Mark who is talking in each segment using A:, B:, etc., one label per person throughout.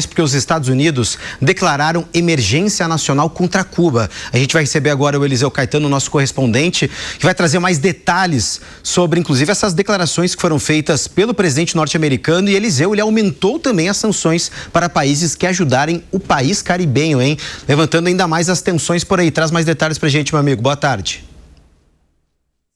A: Porque os Estados Unidos declararam emergência nacional contra Cuba. A gente vai receber agora o Eliseu Caetano, nosso correspondente, que vai trazer mais detalhes sobre, inclusive, essas declarações que foram feitas pelo presidente norte-americano. E Eliseu, ele aumentou também as sanções para países que ajudarem o país caribenho, hein? Levantando ainda mais as tensões por aí. Traz mais detalhes pra gente, meu amigo. Boa tarde.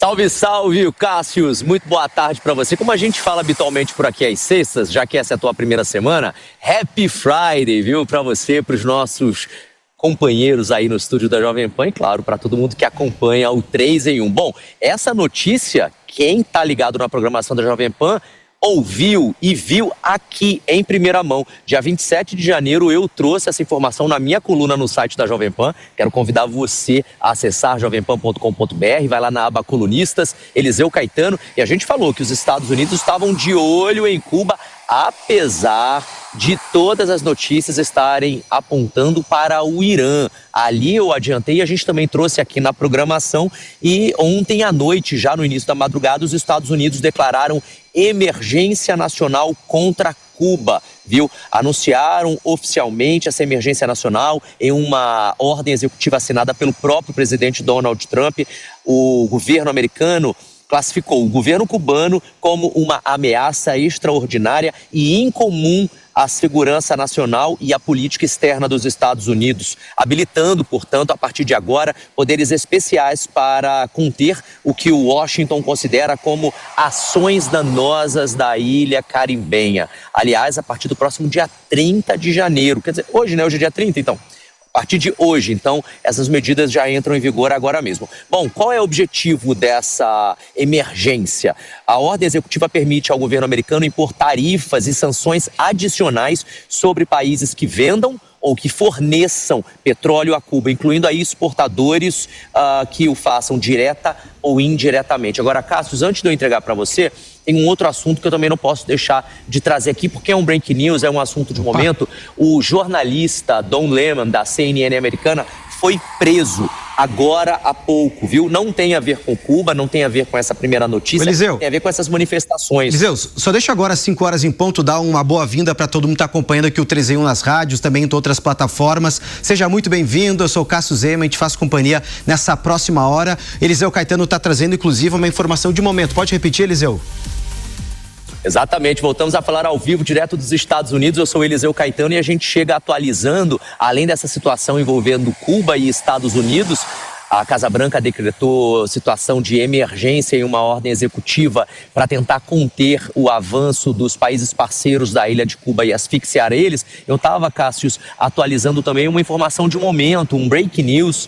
B: Salve, salve, Cássius. Muito boa tarde para você. Como a gente fala habitualmente por aqui às sextas, já que essa é a tua primeira semana, Happy Friday, viu? Para você, para os nossos companheiros aí no estúdio da Jovem Pan e, claro, para todo mundo que acompanha o 3 em 1. Bom, essa notícia, quem tá ligado na programação da Jovem Pan ouviu e viu aqui em primeira mão. Dia 27 de janeiro eu trouxe essa informação na minha coluna no site da Jovem Pan. Quero convidar você a acessar jovempan.com.br, vai lá na aba colunistas, Eliseu Caetano, e a gente falou que os Estados Unidos estavam de olho em Cuba, apesar de todas as notícias estarem apontando para o Irã. Ali eu adiantei, a gente também trouxe aqui na programação, e ontem à noite, já no início da madrugada, os Estados Unidos declararam emergência nacional contra Cuba, viu? Anunciaram oficialmente essa emergência nacional em uma ordem executiva assinada pelo próprio presidente Donald Trump. O governo americano classificou o governo cubano como uma ameaça extraordinária e incomum à segurança nacional e à política externa dos Estados Unidos, habilitando, portanto, a partir de agora, poderes especiais para conter o que o Washington considera como ações danosas da ilha caribenha. Aliás, a partir do próximo dia 30 de janeiro, quer dizer, hoje, né? Hoje é dia 30, então. A partir de hoje, então, essas medidas já entram em vigor agora mesmo. Bom, qual é o objetivo dessa emergência? A ordem executiva permite ao governo americano impor tarifas e sanções adicionais sobre países que vendam ou que forneçam petróleo a Cuba, incluindo aí exportadores que o façam direta ou indiretamente. Agora, Cássio, antes de eu entregar para você, tem um outro assunto que eu também não posso deixar de trazer aqui, porque é um breaking news, é um assunto de momento. O jornalista Don Lemon, da CNN americana, foi preso agora há pouco, viu? Não tem a ver com Cuba, não tem a ver com essa primeira notícia,
A: Eliseu,
B: tem a ver com essas manifestações.
A: Eliseu, só deixa agora às 5 horas em ponto, dar uma boa-vinda para todo mundo que está acompanhando aqui o 3 em 1 nas rádios, também em outras plataformas. Seja muito bem-vindo, eu sou o Cássio Zema, a gente faz companhia nessa próxima hora. Eliseu Caetano está trazendo, inclusive, uma informação de momento. Pode repetir, Eliseu?
B: Exatamente, voltamos a falar ao vivo, direto dos Estados Unidos. Eu sou o Eliseu Caetano e a gente chega atualizando, além dessa situação envolvendo Cuba e Estados Unidos. A Casa Branca decretou situação de emergência em uma ordem executiva para tentar conter o avanço dos países parceiros da ilha de Cuba e asfixiar eles. Eu estava, Cássius, atualizando também uma informação de momento, um breaking news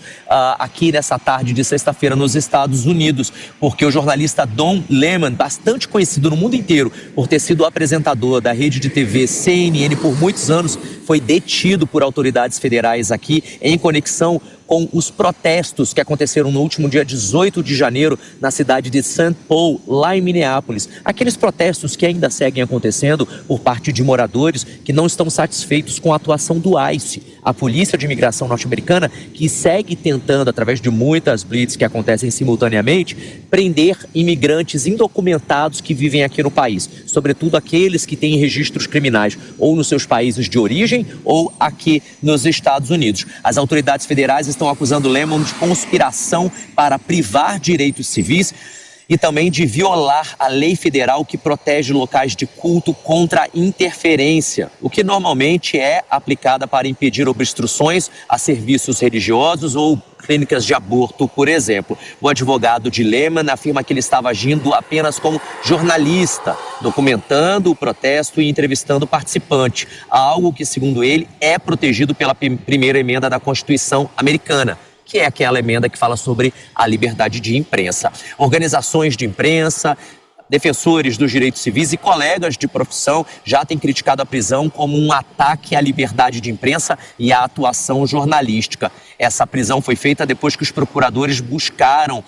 B: aqui nessa tarde de sexta-feira nos Estados Unidos, porque o jornalista Don Lemon, bastante conhecido no mundo inteiro por ter sido apresentador da rede de TV CNN por muitos anos, foi detido por autoridades federais aqui em conexão com os protestos que aconteceram no último dia 18 de janeiro na cidade de St. Paul, lá em Minneapolis. Aqueles protestos que ainda seguem acontecendo por parte de moradores que não estão satisfeitos com a atuação do ICE, a Polícia de Imigração norte-americana, que segue tentando, através de muitas blitz que acontecem simultaneamente, prender imigrantes indocumentados que vivem aqui no país, sobretudo aqueles que têm registros criminais ou nos seus países de origem ou aqui nos Estados Unidos. As autoridades federais estão acusando Lemon de conspiração para privar direitos civis e também de violar a lei federal que protege locais de culto contra interferência, o que normalmente é aplicada para impedir obstruções a serviços religiosos ou clínicas de aborto, por exemplo. O advogado de Lemon afirma que ele estava agindo apenas como jornalista, documentando o protesto e entrevistando o participante, algo que, segundo ele, é protegido pela primeira emenda da Constituição americana, que é aquela emenda que fala sobre a liberdade de imprensa. Organizações de imprensa, defensores dos direitos civis e colegas de profissão já têm criticado a prisão como um ataque à liberdade de imprensa e à atuação jornalística. Essa prisão foi feita depois que os procuradores buscaram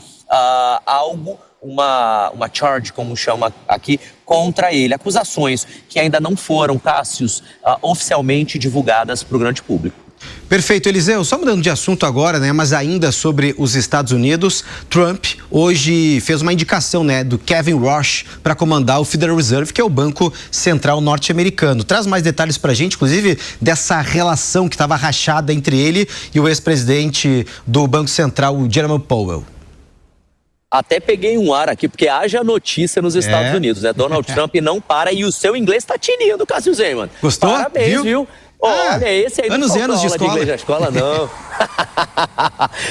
B: uma charge, como chama aqui, contra ele. Acusações que ainda não foram, Cássius, oficialmente divulgadas para o grande público.
A: Perfeito, Eliseu. Só mudando de assunto agora, né? Mas ainda sobre os Estados Unidos, Trump hoje fez uma indicação, né, do Kevin Warsh para comandar o Federal Reserve, que é o Banco Central norte-americano. Traz mais detalhes para a gente, inclusive, dessa relação que estava rachada entre ele e o ex-presidente do Banco Central, o Jerome Powell.
B: Até peguei um ar aqui, porque haja notícia nos Estados Unidos, né? Donald Trump não para e o seu inglês tá tinindo, Cássio Zeyman.
A: Gostou?
B: Parabéns, viu? Olha, esse aí
A: anos e anos de escola.
B: De inglês na escola, não.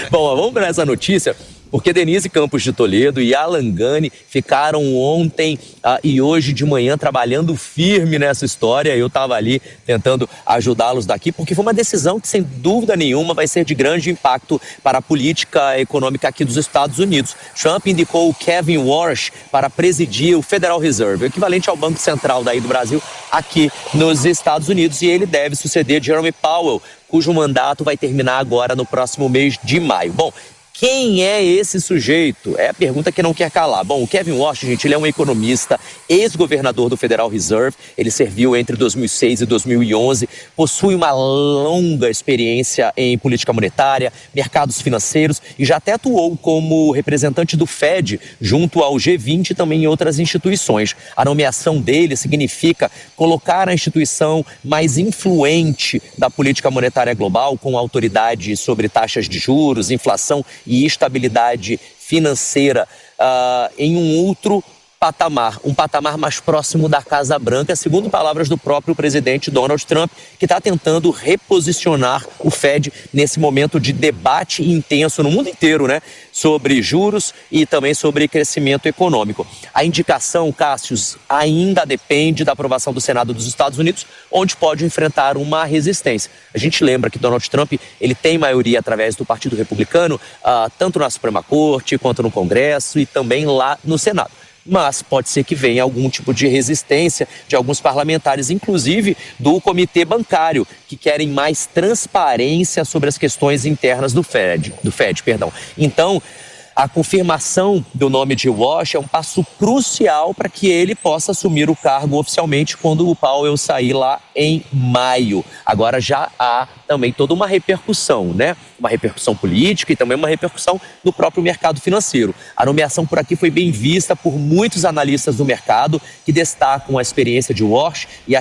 B: Bom, vamos para essa notícia, porque Denise Campos de Toledo e Alan Gani ficaram ontem e hoje de manhã trabalhando firme nessa história. Eu estava ali tentando ajudá-los daqui, porque foi uma decisão que, sem dúvida nenhuma, vai ser de grande impacto para a política econômica aqui dos Estados Unidos. Trump indicou o Kevin Warsh para presidir o Federal Reserve, o equivalente ao Banco Central daí do Brasil, aqui nos Estados Unidos, e ele deve suceder Jerome Powell, cujo mandato vai terminar agora no próximo mês de maio. Bom, quem é esse sujeito? É a pergunta que não quer calar. Bom, o Kevin Warsh, gente, ele é um economista, ex-governador do Federal Reserve. Ele serviu entre 2006 e 2011, possui uma longa experiência em política monetária, mercados financeiros e já até atuou como representante do Fed junto ao G20 e também em outras instituições. A nomeação dele significa colocar a instituição mais influente da política monetária global, com autoridade sobre taxas de juros, inflação e estabilidade financeira em um outro patamar, um patamar mais próximo da Casa Branca, segundo palavras do próprio presidente Donald Trump, que está tentando reposicionar o Fed nesse momento de debate intenso no mundo inteiro, né, sobre juros e também sobre crescimento econômico. A indicação, Cássius, ainda depende da aprovação do Senado dos Estados Unidos, onde pode enfrentar uma resistência. A gente lembra que Donald Trump, ele tem maioria através do Partido Republicano, tanto na Suprema Corte quanto no Congresso e também lá no Senado. Mas pode ser que venha algum tipo de resistência de alguns parlamentares, inclusive do Comitê Bancário, que querem mais transparência sobre as questões internas do Fed. Então, a confirmação do nome de Warsh é um passo crucial para que ele possa assumir o cargo oficialmente quando o Powell sair lá em maio. Agora já há também toda uma repercussão, né? Uma repercussão política e também uma repercussão no próprio mercado financeiro. A nomeação por aqui foi bem vista por muitos analistas do mercado, que destacam a experiência de Warsh e a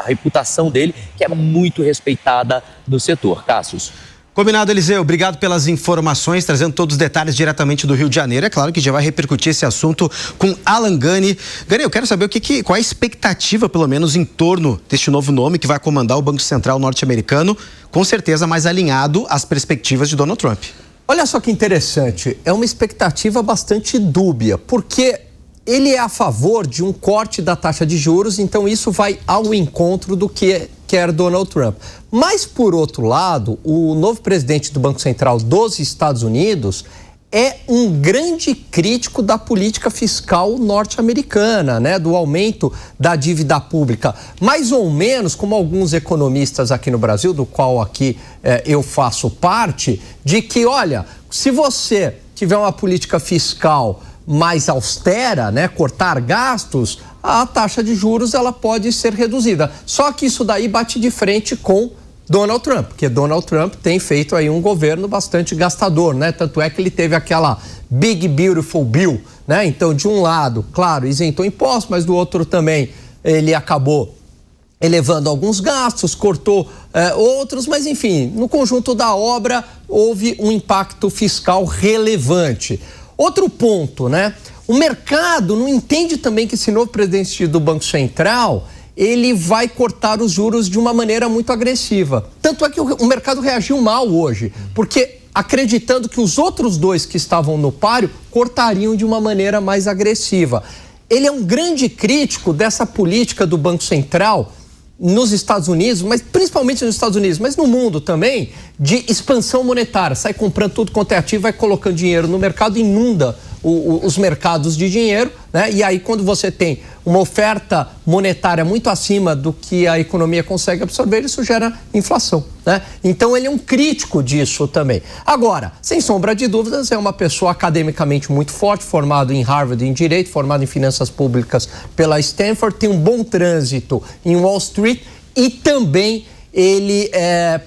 B: reputação dele, que é muito respeitada no setor. Cássius.
A: Combinado, Eliseu. Obrigado pelas informações, trazendo todos os detalhes diretamente do Rio de Janeiro. É claro que já vai repercutir esse assunto com Alan Gani. Gani, eu quero saber qual é a expectativa, pelo menos, em torno deste novo nome que vai comandar o Banco Central norte-americano, com certeza mais alinhado às perspectivas de Donald Trump.
C: Olha só que interessante, é uma expectativa bastante dúbia, porque ele é a favor de um corte da taxa de juros, então isso vai ao encontro do que quer Donald Trump. Mas, por outro lado, o novo presidente do Banco Central dos Estados Unidos é um grande crítico da política fiscal norte-americana, né? Do aumento da dívida pública. Mais ou menos como alguns economistas aqui no Brasil, do qual aqui eu faço parte, de que, olha, se você tiver uma política fiscal mais austera, né, cortar gastos, a taxa de juros ela pode ser reduzida. Só que isso daí bate de frente com Donald Trump, porque Donald Trump tem feito aí um governo bastante gastador, né? Tanto é que ele teve aquela Big Beautiful Bill, né? Então, de um lado, claro, isentou impostos, mas do outro também ele acabou elevando alguns gastos, cortou outros, mas enfim, no conjunto da obra houve um impacto fiscal relevante. Outro ponto, né? O mercado não entende também que esse novo presidente do Banco Central, ele vai cortar os juros de uma maneira muito agressiva. Tanto é que o mercado reagiu mal hoje, porque acreditando que os outros dois que estavam no páreo cortariam de uma maneira mais agressiva. Ele é um grande crítico dessa política do Banco Central nos Estados Unidos, mas principalmente nos Estados Unidos, mas no mundo também, de expansão monetária. Sai comprando tudo quanto é ativo, vai colocando dinheiro no mercado, inunda os mercados de dinheiro, né? E aí quando você tem uma oferta monetária muito acima do que a economia consegue absorver, isso gera inflação, né? Então ele é um crítico disso também. Agora, sem sombra de dúvidas, é uma pessoa academicamente muito forte, formado em Harvard em Direito, formado em Finanças Públicas pela Stanford, tem um bom trânsito em Wall Street e também ele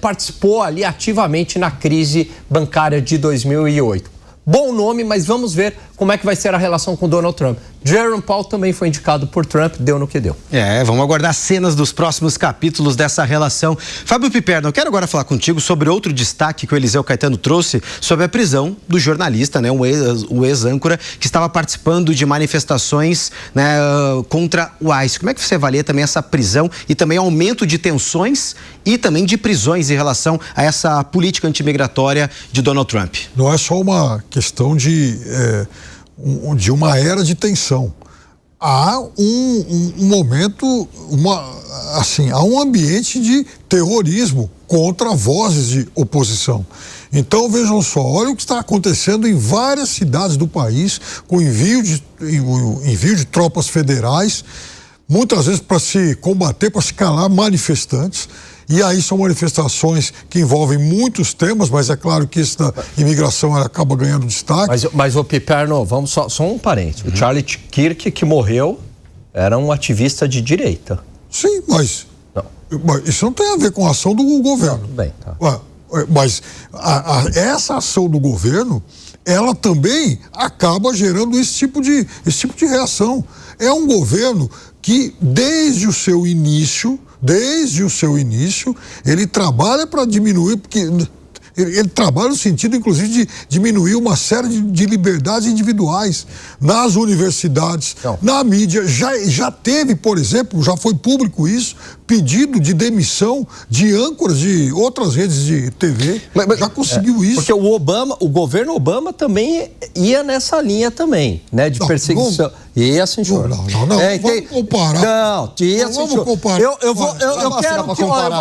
C: participou ali ativamente na crise bancária de 2008. Bom nome, mas vamos ver como é que vai ser a relação com Donald Trump. Jerome Powell também foi indicado por Trump, deu no que deu.
A: Vamos aguardar cenas dos próximos capítulos dessa relação. Fábio Piperno, eu quero agora falar contigo sobre outro destaque que o Eliseu Caetano trouxe sobre a prisão do jornalista, né, o ex-âncora, que estava participando de manifestações, né, contra o ICE. Como é que você avalia também essa prisão e também aumento de tensões e também de prisões em relação a essa política antimigratória de Donald Trump?
D: Não é só uma questão de uma era de tensão. Há um momento, há um ambiente de terrorismo contra vozes de oposição. Então, vejam só, olha o que está acontecendo em várias cidades do país, com envio de tropas federais, muitas vezes para se combater, para se calar manifestantes. E aí são manifestações que envolvem muitos temas, mas é claro que isso da imigração acaba ganhando destaque.
C: Mas o Piperno, vamos só um parênteses. O Charlie Kirk, que morreu, era um ativista de direita.
D: Sim, mas isso não tem a ver com a ação do governo.
C: Tudo bem, tá.
D: Mas essa ação do governo, ela também acaba gerando esse tipo de reação. É um governo que, desde o seu início, ele trabalha para diminuir, porque ele trabalha no sentido, inclusive, de diminuir uma série de liberdades individuais nas universidades, na mídia. Já teve, por exemplo, já foi público isso, pedido de demissão de âncoras de outras redes de TV. Já conseguiu isso.
C: Porque o governo Obama também ia nessa linha também, né, de perseguição. Ia, senhor.
D: Não, vamos comparar.
C: Não, ia, senhor.
D: Vamos comparar.
C: Eu vou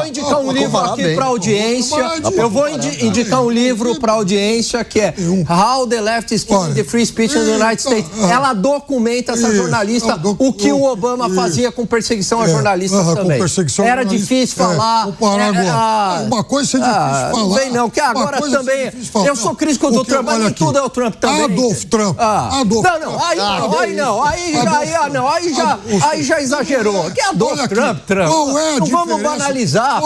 C: indicar um livro aqui para audiência. Eu vou indicar um livro para audiência que é How the Left is Killing the Free Speech in the United States. Ela documenta, essa jornalista, o que o Obama fazia com perseguição a jornalistas também. Era difícil falar.
D: Uma coisa é difícil falar.
C: Não vem não, que agora também. Eu sou crítico do Trump, mas nem tudo é o Trump também.
D: Adolf Trump.
C: Aí já exagerou. Que Adolf Trump?
D: Qual é a
C: não vamos banalizar,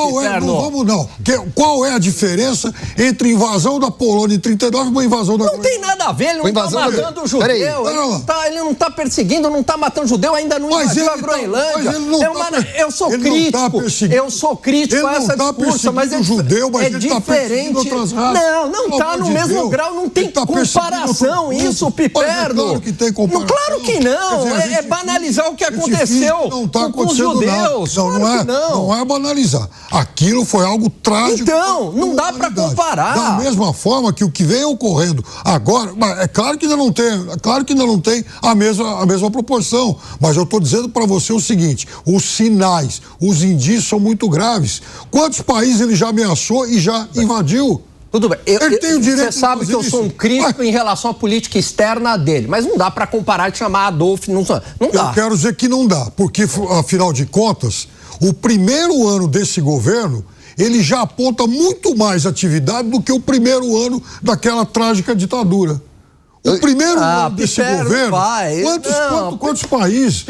D: Qual é a diferença entre invasão da Polônia em 39 e uma invasão da
C: Não tem nada a ver, ele não está matando judeu. Ele não está perseguindo, não está matando judeu, ainda não invadiu a Groenlândia. Eu sou crítico a essa discurso, mas é diferente. Não está no mesmo grau, não tem comparação isso, Piperno.
D: Claro que tem comparação.
C: Claro que não, é banalizar o que aconteceu com os judeus.
D: Não é banalizar. Aquilo foi algo trágico.
C: Então, não dá para comparar.
D: Da mesma forma que o que vem ocorrendo agora, é claro que ainda não tem a mesma proporção, mas eu estou dizendo para você o seguinte, os sinais, os indícios são muito graves. Quantos países ele já ameaçou e já invadiu?
C: Tudo bem.
D: Ele tem o direito.
C: Você sabe que eu sou um crítico em relação à política externa dele, mas não dá para comparar e chamar Adolf. Não dá.
D: Eu quero dizer que não dá, porque, afinal de contas, o primeiro ano desse governo, ele já aponta muito mais atividade do que o primeiro ano daquela trágica ditadura. O primeiro ano desse governo, quantos países?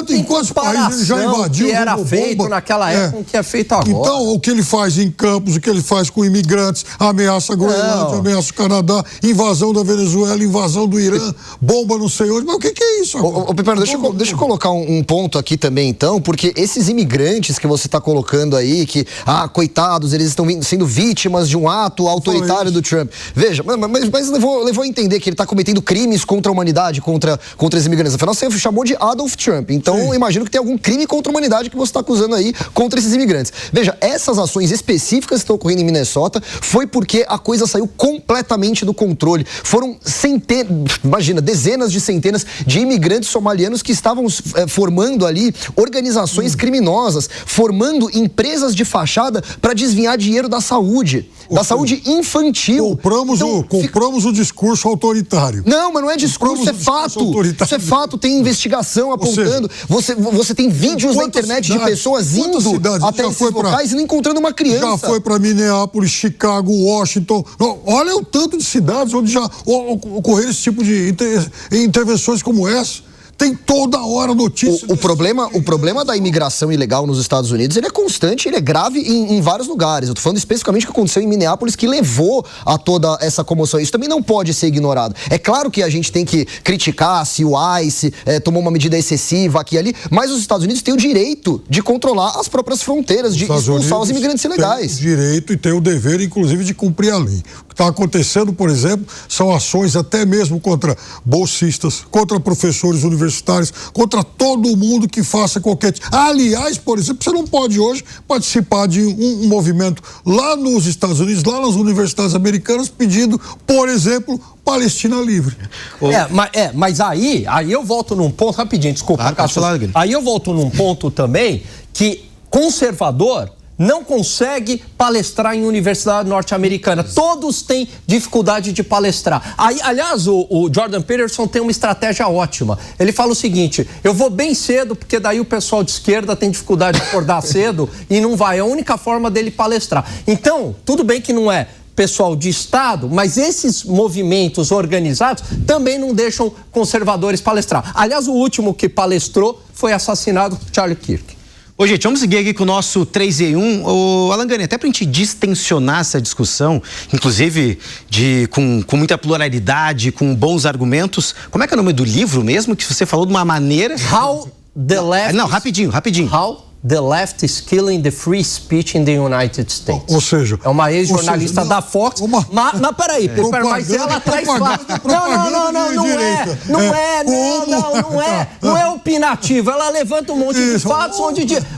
D: Em quantos países ele já invadiu?
C: O que era feito naquela época com o que é feito agora.
D: Então, o que ele faz em Campos, o que ele faz com imigrantes, ameaça a Groenlândia, ameaça o Canadá, invasão da Venezuela, invasão do Irã, bomba não sei onde. Mas o que é isso agora?
E: Piperno, deixa eu colocar um ponto aqui também, então, porque esses imigrantes que você está colocando aí, que, coitados, eles estão sendo vítimas de um ato autoritário do Trump. Veja, mas levou a entender que ele está cometendo crimes contra a humanidade, contra os imigrantes. Afinal, você chamou de Adolf Trump. Então, eu imagino que tem algum crime contra a humanidade que você está acusando aí contra esses imigrantes. Veja, essas ações específicas que estão ocorrendo em Minnesota foi porque a coisa saiu completamente do controle. Foram dezenas de centenas de imigrantes somalianos que estavam formando ali organizações criminosas, formando empresas de fachada para desviar dinheiro da saúde infantil.
D: Compramos o discurso autoritário.
E: Não, mas não é discurso, isso é fato. Isso é fato, tem investigação apontando. Você tem vídeos na internet de pessoas indo até esses locais e não encontrando uma criança.
D: Já foi para Minneapolis, Chicago, Washington. Olha o tanto de cidades onde já ocorreram esse tipo de intervenções como essa. Tem toda hora notícia.
E: O problema da imigração ilegal nos Estados Unidos, ele é constante, ele é grave em vários lugares. Eu tô falando especificamente o que aconteceu em Minneapolis, que levou a toda essa comoção. Isso também não pode ser ignorado. É claro que a gente tem que criticar se o ICE tomou uma medida excessiva aqui e ali, mas os Estados Unidos têm o direito de controlar as próprias fronteiras, de expulsar os imigrantes ilegais.
D: Tem o direito e tem o dever, inclusive, de cumprir a lei. O que está acontecendo, por exemplo, são ações até mesmo contra bolsistas, contra professores universitários, contra todo mundo que faça qualquer... Aliás, por exemplo, você não pode hoje participar de um movimento lá nos Estados Unidos, lá nas universidades americanas, pedindo, por exemplo, Palestina livre.
C: Mas aí eu volto num ponto, rapidinho, desculpa, Cássio. Aí eu volto num ponto também que conservador não consegue palestrar em universidade norte-americana. Todos têm dificuldade de palestrar. Aliás, o Jordan Peterson tem uma estratégia ótima. Ele fala o seguinte: eu vou bem cedo, porque daí o pessoal de esquerda tem dificuldade de acordar cedo e não vai. É a única forma dele palestrar. Então, tudo bem que não é pessoal de Estado, mas esses movimentos organizados também não deixam conservadores palestrar. Aliás, o último que palestrou foi assassinado, Charlie Kirk.
A: Ô, gente, vamos seguir aqui com o nosso 3 em 1. Ô, Alan Gani, até pra gente distensionar essa discussão, inclusive com muita pluralidade, com bons argumentos. Como é que é o nome do livro mesmo, que você falou de uma maneira...
C: How the Left...
A: Não, rapidinho.
C: How the Left is Killing the Free Speech in the United States.
D: Ou seja...
C: É uma ex-jornalista da Fox. Mas peraí, mas ela traz fatos. Não é opinativo. Ela levanta um monte de fatos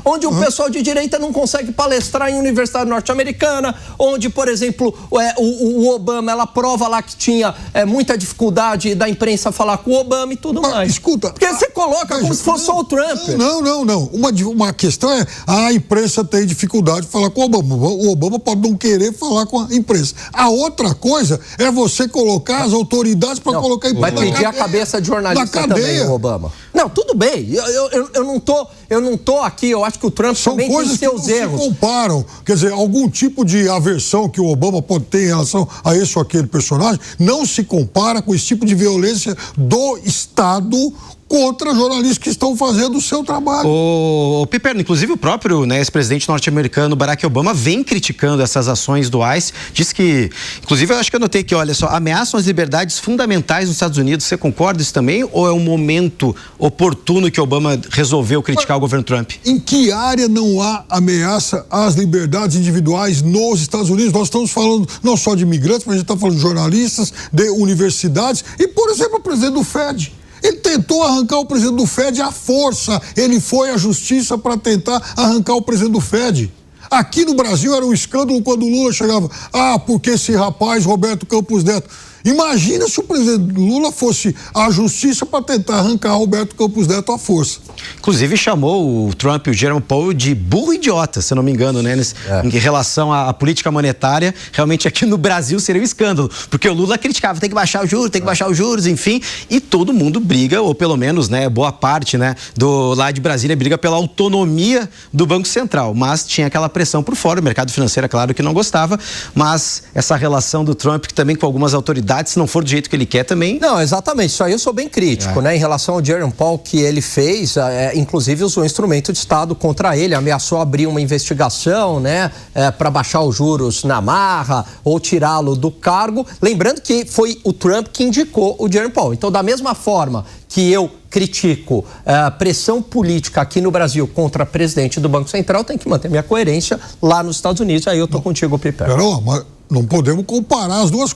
C: onde o pessoal de direita não consegue palestrar em universidade norte-americana, onde, por exemplo, o Obama, ela prova lá que tinha muita dificuldade da imprensa falar com o Obama e tudo mais.
D: Escuta...
C: Porque você coloca como se fosse só o Trump.
D: Não. Uma questão é, a imprensa tem dificuldade de falar com o Obama. O Obama pode não querer falar com a imprensa. A outra coisa é você colocar as autoridades para colocar a imprensa.
C: Vai pedir a cabeça de jornalista também, o Obama. Não, tudo bem. Eu não tô aqui, eu acho que o Trump também tem seus erros.
D: Se comparam. Quer dizer, algum tipo de aversão que o Obama pode ter em relação a esse ou aquele personagem não se compara com esse tipo de violência do Estado contra jornalistas que estão fazendo o seu trabalho.
A: O Piperno, inclusive o próprio ex-presidente norte-americano Barack Obama vem criticando essas ações do ICE, diz que, inclusive eu acho que eu notei que, olha só, ameaçam as liberdades fundamentais nos Estados Unidos. Você concorda isso também, ou é um momento oportuno que Obama resolveu criticar o governo Trump?
D: Em que área não há ameaça às liberdades individuais nos Estados Unidos? Nós estamos falando não só de imigrantes, mas a gente está falando de jornalistas, de universidades e, por exemplo, o presidente do FED. Ele tentou arrancar o presidente do FED à força. Ele foi à justiça para tentar arrancar o presidente do FED. Aqui no Brasil era um escândalo quando o Lula chegava. Porque esse rapaz, Roberto Campos Neto... Imagina se o presidente Lula fosse à justiça para tentar arrancar Roberto Campos Neto à força.
A: Inclusive chamou o Trump e o Jerome Powell de burro idiota, se eu não me engano, né? Em relação à política monetária, realmente aqui no Brasil seria um escândalo, porque o Lula criticava, tem que baixar os juros, enfim, e todo mundo briga, ou pelo menos, boa parte, do lá de Brasília briga pela autonomia do Banco Central, mas tinha aquela pressão por fora, o mercado financeiro, é claro que não gostava, mas essa relação do Trump que também com algumas autoridades, se não for do jeito que ele quer também...
C: Não, exatamente, isso aí eu sou bem crítico, em relação ao Jerome Powell, que ele fez, inclusive usou um instrumento de Estado contra ele, ameaçou abrir uma investigação, para baixar os juros na marra ou tirá-lo do cargo, lembrando que foi o Trump que indicou o Jerome Powell. Então, da mesma forma que eu critico a pressão política aqui no Brasil contra o presidente do Banco Central, tem que manter minha coerência lá nos Estados Unidos. Aí eu tô contigo, Piper.
D: Mas não podemos comparar as duas